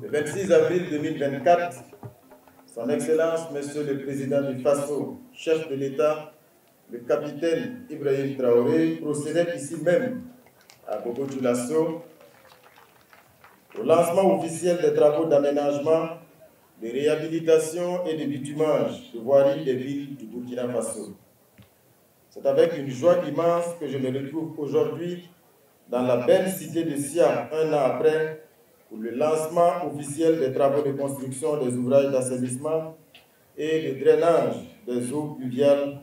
Le 26 avril 2024, Son Excellence, Monsieur le Président du FASO, chef de l'État, le capitaine Ibrahim Traoré, procédait ici même, à Bobo-Dioulasso, au lancement officiel des travaux d'aménagement, de réhabilitation et de bitumage de voiries des villes du Burkina Faso. C'est avec une joie immense que je me retrouve aujourd'hui dans la belle cité de Sia, un an après, pour le lancement officiel des travaux de construction des ouvrages d'assainissement et de drainage des eaux pluviales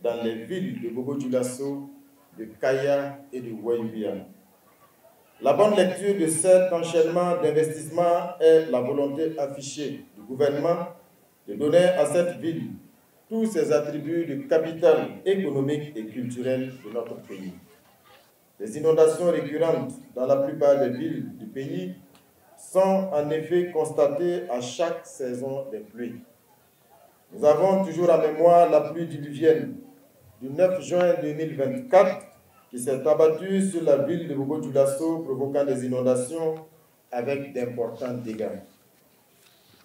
dans les villes de Bobo-Dioulasso, de Kaya et de Ouaïbia. La bonne lecture de cet enchaînement d'investissements est la volonté affichée du gouvernement de donner à cette ville tous ses attributs de capital économique et culturel de notre pays. Les inondations récurrentes dans la plupart des villes du pays sont en effet constatées à chaque saison des pluies. Nous avons toujours en mémoire la pluie diluvienne du 9 juin 2024 qui s'est abattue sur la ville de Bobo-Dioulasso, provoquant des inondations avec d'importants dégâts.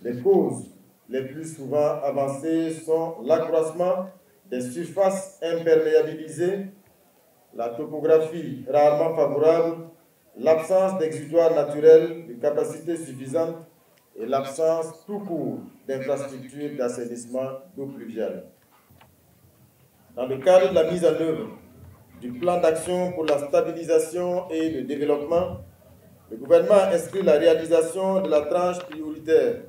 Les causes les plus souvent avancées sont l'accroissement des surfaces imperméabilisées, la topographie rarement favorable, l'absence d'exutoires naturels de capacité suffisante et l'absence tout court d'infrastructures d'assainissement d'eau pluviale. Dans le cadre de la mise en œuvre du plan d'action pour la stabilisation et le développement, le gouvernement a inscrit la réalisation de la tranche prioritaire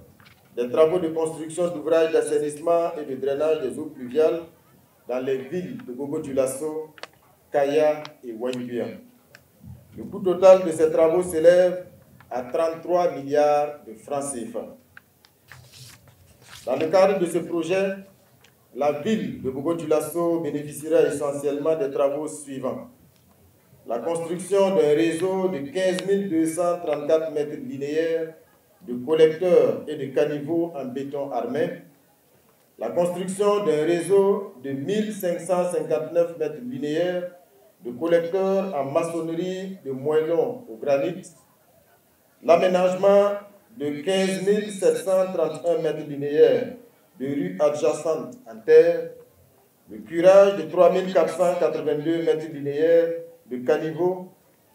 des travaux de construction d'ouvrages d'assainissement et de drainage des eaux pluviales dans les villes de Bobo-Dioulasso, Kaya et Ouaïbia. Le coût total de ces travaux s'élève à 33 milliards de francs CFA. Dans le cadre de ce projet, la ville de Bobo-Dioulasso bénéficiera essentiellement des travaux suivants. La construction d'un réseau de 15 234 mètres linéaires de collecteurs et de caniveaux en béton armé, la construction d'un réseau de 1559 mètres linéaires de collecteurs en maçonnerie de moellons au granit, l'aménagement de 15 731 mètres linéaires de rues adjacentes en terre, le curage de 3 482 mètres linéaires de caniveaux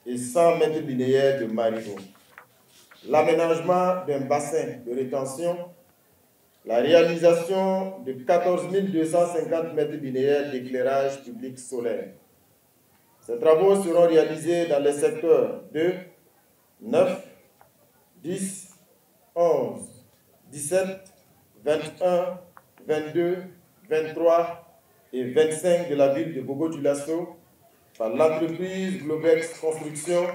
et 100 mètres linéaires de marigots, l'aménagement d'un bassin de rétention, la réalisation de 14 250 mètres linéaires d'éclairage public solaire. Ces travaux seront réalisés dans les secteurs 2, 9, 10, 11, 17, 21, 22, 23 et 25 de la ville de Bobo-Dioulasso par l'entreprise Globex Construction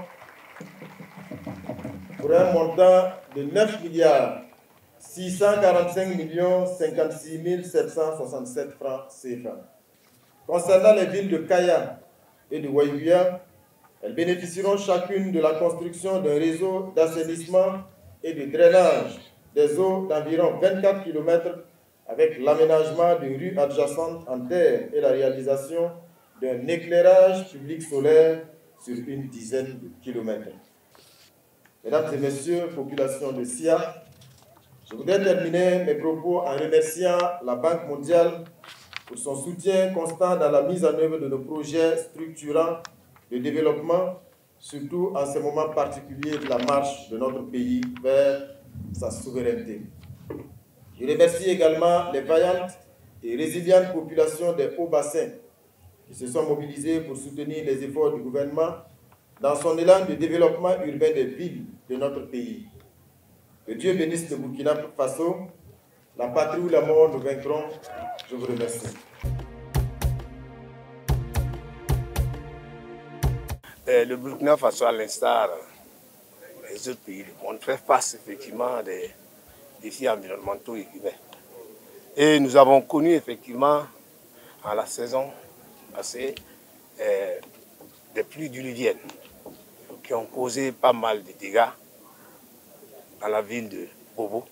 pour un montant de 9 milliards 645 56 767 francs CFA. Concernant les villes de Kaya et de Ouaïbia, elles bénéficieront chacune de la construction d'un réseau d'assainissement et de drainage des eaux d'environ 24 km avec l'aménagement de rues adjacentes en terre et la réalisation d'un éclairage public solaire sur une dizaine de kilomètres. Mesdames et messieurs, population de SIA, je voudrais terminer mes propos en remerciant la Banque mondiale pour son soutien constant dans la mise en œuvre de nos projets structurants de développement, surtout en ce moment particulier de la marche de notre pays vers sa souveraineté. Je remercie également les vaillantes et résilientes populations des hauts-bassins qui se sont mobilisées pour soutenir les efforts du gouvernement dans son élan de développement urbain des villes de notre pays. Que Dieu bénisse le Burkina Faso, la patrie où la mort nous vaincront. Je vous remercie. Le Burkina Faso, à l'instar des autres pays du monde, fait face effectivement à des défis environnementaux et humains. Et nous avons connu effectivement, à la saison passée, des pluies diluviennes qui ont causé pas mal de dégâts dans la ville de Bobo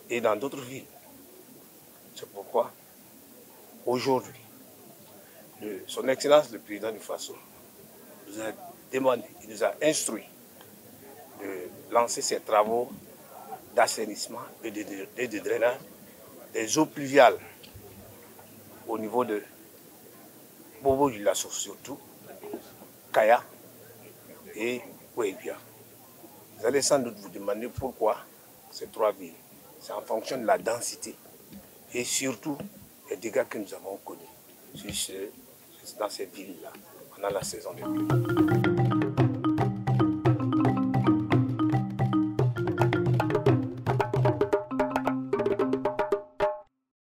et dans d'autres villes. C'est pourquoi, aujourd'hui, son Excellence le Président du Faso nous a demandé, il nous a instruit de lancer ces travaux d'assainissement et de drainage des eaux pluviales au niveau de Bobo du Lasso, surtout Kaya et Ouébia. Vous allez sans doute vous demander pourquoi ces trois villes. C'est en fonction de la densité et surtout les dégâts que nous avons connus dans ces villes-là pendant la saison des pluies.